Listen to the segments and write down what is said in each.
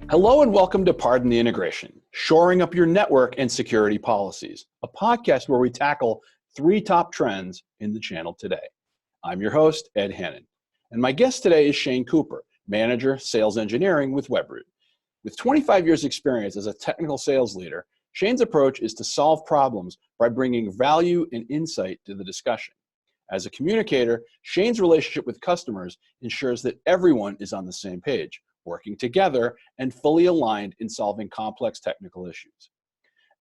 Hello and welcome to Pardon the Integration, shoring up your network and security policies, a podcast where we tackle 3 top trends in the channel today. I'm your host, Ed Hannon, and my guest today is Shane Cooper, Manager, Sales Engineering with Webroot. With 25 years experience as a technical sales leader, Shane's approach is to solve problems by bringing value and insight to the discussion. As a communicator, Shane's relationship with customers ensures that everyone is on the same page, working together and fully aligned in solving complex technical issues.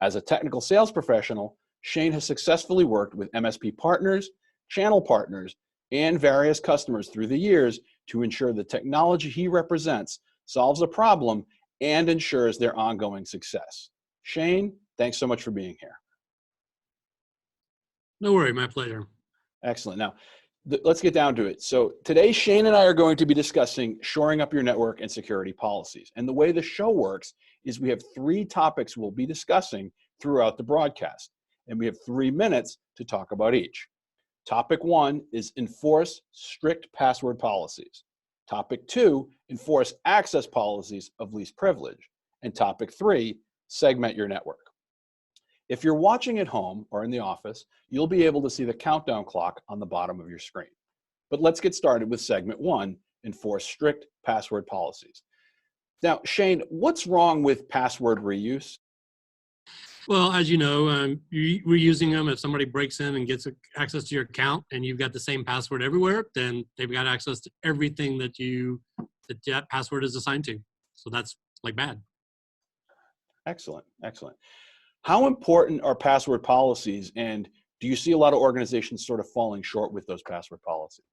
As a technical sales professional, Shane has successfully worked with MSP partners, channel partners, and various customers through the years to ensure the technology he represents solves a problem and ensures their ongoing success. Shane, thanks so much for being here. No worry, my pleasure. Excellent. Now, let's get down to it. So today, Shane and I are going to be discussing shoring up your network and security policies. And the way the show works is we have 3 topics we'll be discussing throughout the broadcast. And we have 3 minutes to talk about each. Topic 1 is enforce strict password policies. Topic 2, enforce access policies of least privilege. And topic 3, segment your network. If you're watching at home or in the office, you'll be able to see the countdown clock on the bottom of your screen. But let's get started with segment 1, enforce strict password policies. Now, Shane, what's wrong with password reuse? Well, as you know, we're using them. If somebody breaks in and gets access to your account and you've got the same password everywhere, then they've got access to everything that that password is assigned to. So that's like bad. Excellent, excellent. How important are password policies, and do you see a lot of organizations sort of falling short with those password policies?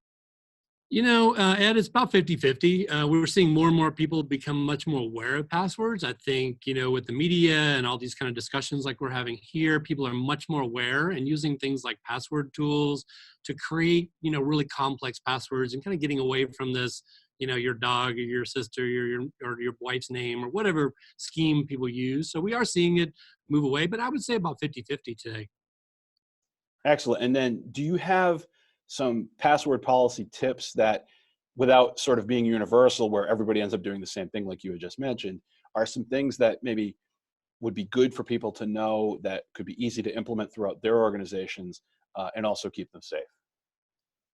You know, Ed, it's about 50-50. We're seeing more and more people become much more aware of passwords. I think, with the media and all these kind of discussions like we're having here, people are much more aware and using things like password tools to create, really complex passwords and kind of getting away from this, your dog or your sister or your wife's name or whatever scheme people use. So we are seeing it move away, but I would say about 50-50 today. Excellent. And then do you have some password policy tips that, without sort of being universal where everybody ends up doing the same thing like you had just mentioned, are some things that maybe would be good for people to know that could be easy to implement throughout their organizations and also keep them safe?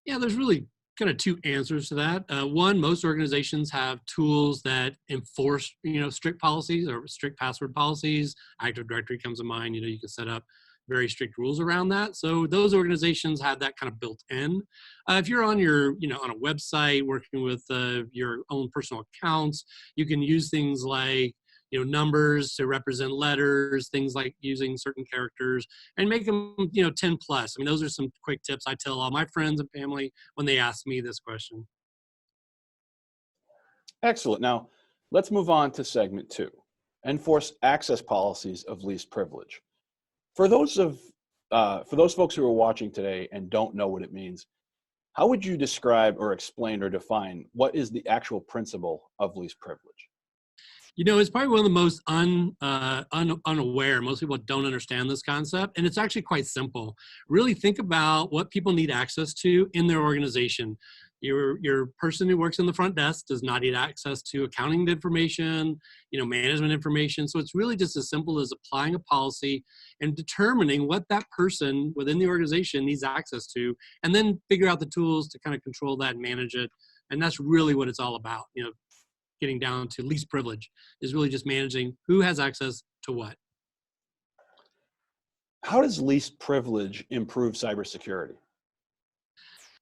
Yeah, there's really kind of 2 answers to that. One, most organizations have tools that enforce, strict policies or strict password policies. Active Directory comes to mind. You can set up very strict rules around that. So those organizations have that kind of built in. If you're on on a website working with your own personal accounts, you can use things like numbers to represent letters, things like using certain characters and make them 10 plus. I mean, those are some quick tips I tell all my friends and family when they ask me this question. Excellent. Now, let's move on to segment 2, enforce access policies of least privilege. For those folks who are watching today and don't know what it means, how would you describe or explain or define what is the actual principle of least privilege? It's probably one of the most unaware. Most people don't understand this concept, and it's actually quite simple. Really think about what people need access to in their organization. Your person who works in the front desk does not need access to accounting information, management information. So it's really just as simple as applying a policy and determining what that person within the organization needs access to, and then figure out the tools to kind of control that and manage it. And that's really what it's all about. Getting down to least privilege is really just managing who has access to what. How does least privilege improve cybersecurity?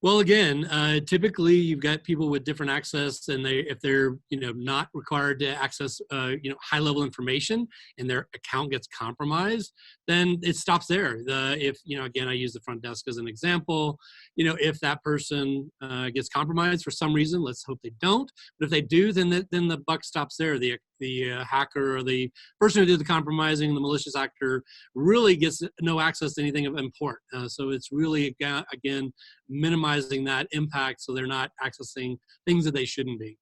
Well, again, typically you've got people with different access, and if they're not required to access high level information, and their account gets compromised, then it stops there. If again, I use the front desk as an example. If that person gets compromised for some reason, let's hope they don't. But if they do, then the buck stops there. The hacker or the person who did the compromising, the malicious actor, really gets no access to anything of import. So it's really, again, minimizing that impact so they're not accessing things that they shouldn't be.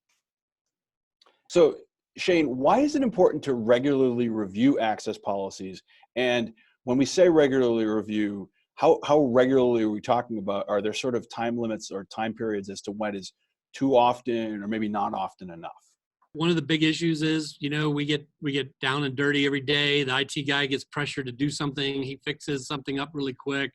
So, Shane, why is it important to regularly review access policies? And when we say regularly review, how regularly are we talking about? Are there sort of time limits or time periods as to when is too often or maybe not often enough? one of the big issues is, we get down and dirty every day. The IT guy gets pressured to do something. He fixes something up really quick,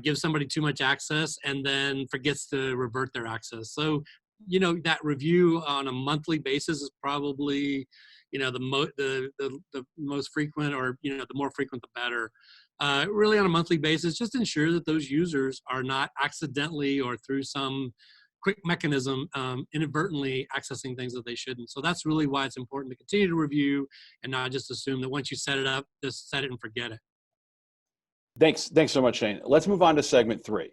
gives somebody too much access, and then forgets to revert their access. So, that review on a monthly basis is probably, the most frequent, or, the more frequent, the better. Really on a monthly basis, just ensure that those users are not accidentally or through some quick mechanism inadvertently accessing things that they shouldn't. So that's really why it's important to continue to review and not just assume that once you set it up, just set it and forget it. Thanks so much, Shane. Let's move on to segment 3.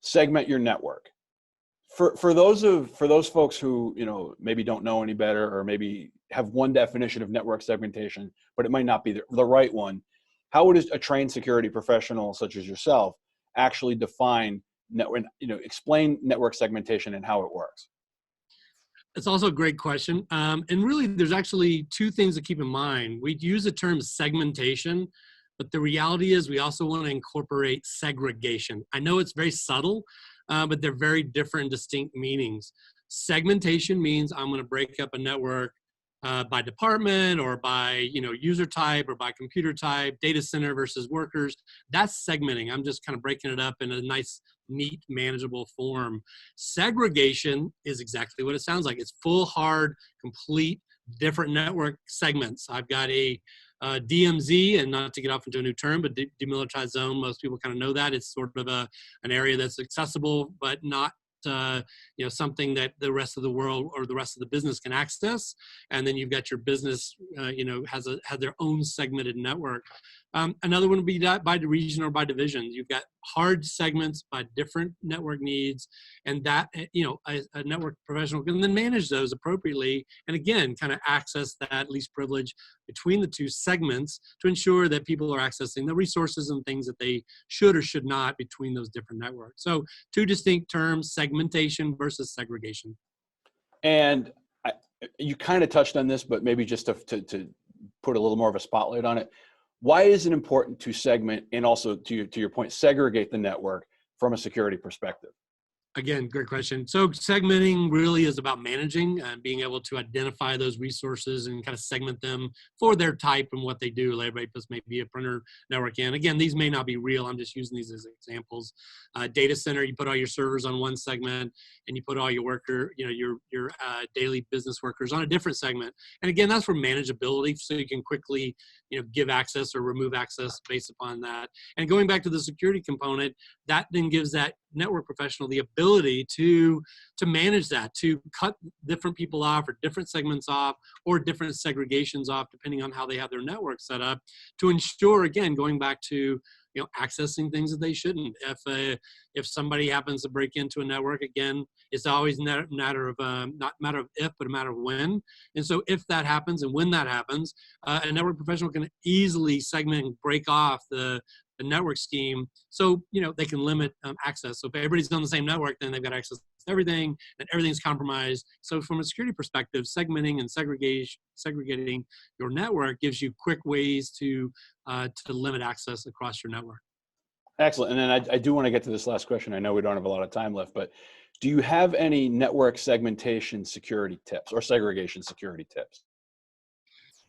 Segment your network. For those folks who maybe don't know any better, or maybe have one definition of network segmentation, but it might not be the right one, how would a trained security professional such as yourself actually define explain network segmentation and how it works? It's also a great question. And really, there's actually two things to keep in mind. We use the term segmentation, but the reality is we also want to incorporate segregation. I know it's very subtle, but they're very different, distinct meanings. Segmentation means I'm going to break up a network by department, or by user type, or by computer type, data center versus workers. That's segmenting. I'm just kind of breaking it up in a nice, neat, manageable form. Segregation is exactly what it sounds like. It's full, hard, complete, different network segments. I've got a DMZ, and not to get off into a new term, but demilitarized zone. Most people kind of know that. It's sort of an area that's accessible, but not something that the rest of the world or the rest of the business can access. And then you've got your business, has their own segmented network. Another one would be by region or by division. You've got hard segments by different network needs, and that a network professional can then manage those appropriately, and again, kind of access that least privilege between the two segments to ensure that people are accessing the resources and things that they should or should not between those different networks. So two distinct terms: segmentation versus segregation. And you kind of touched on this, but maybe just to put a little more of a spotlight on it. Why is it important to segment, and also to your point, segregate the network from a security perspective? Again, great question. So segmenting really is about managing and being able to identify those resources and kind of segment them for their type and what they do. Everybody may be a printer network. And again, these may not be real. I'm just using these as examples. Data center, you put all your servers on one segment, and you put all your your daily business workers on a different segment. And again, that's for manageability, so you can quickly give access or remove access based upon that. And going back to the security component, that then gives that network professional the ability to manage that, to cut different people off, or different segments off, or different segregations off, depending on how they have their network set up, to ensure, again, going back to accessing things that they shouldn't. If somebody happens to break into a network, again, it's always not a matter of if, but a matter of when. And so if that happens, and when that happens, a network professional can easily segment and break off the network scheme, so they can limit access. So if everybody's on the same network, then they've got access to everything, and everything's compromised. So from a security perspective, segmenting and segregating your network gives you quick ways to limit access across your network. Excellent. And then I do want to get to this last question. I know we don't have a lot of time left, but do you have any network segmentation security tips or segregation security tips?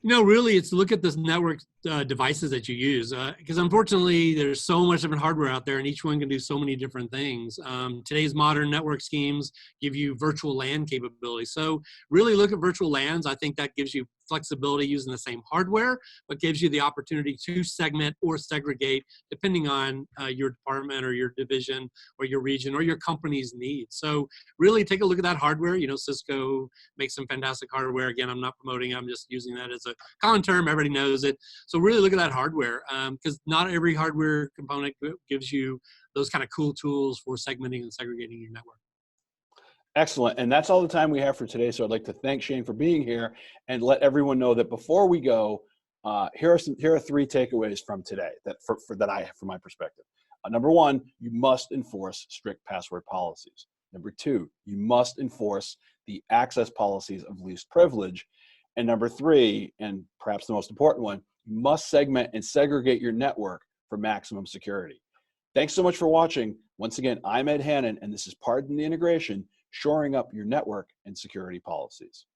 Really, it's to look at the network devices that you use, because unfortunately, there's so much different hardware out there, and each one can do so many different things. Today's modern network schemes give you virtual LAN capability. So really look at virtual LANs. I think that gives you flexibility using the same hardware, but gives you the opportunity to segment or segregate depending on your department or your division or your region or your company's needs. So really take a look at that hardware. Cisco makes some fantastic hardware. Again, I'm not promoting it. I'm just using that as a common term. Everybody knows it. So really look at that hardware, because not every hardware component gives you those kind of cool tools for segmenting and segregating your network. Excellent. And that's all the time we have for today. So I'd like to thank Shane for being here, and let everyone know that before we go, here are 3 takeaways from today that I have from my perspective. Number 1, you must enforce strict password policies. Number 2, you must enforce the access policies of least privilege. And number 3, and perhaps the most important one, you must segment and segregate your network for maximum security. Thanks so much for watching. Once again, I'm Ed Hannon, and this is Pardon the Integration, shoring up your network and security policies.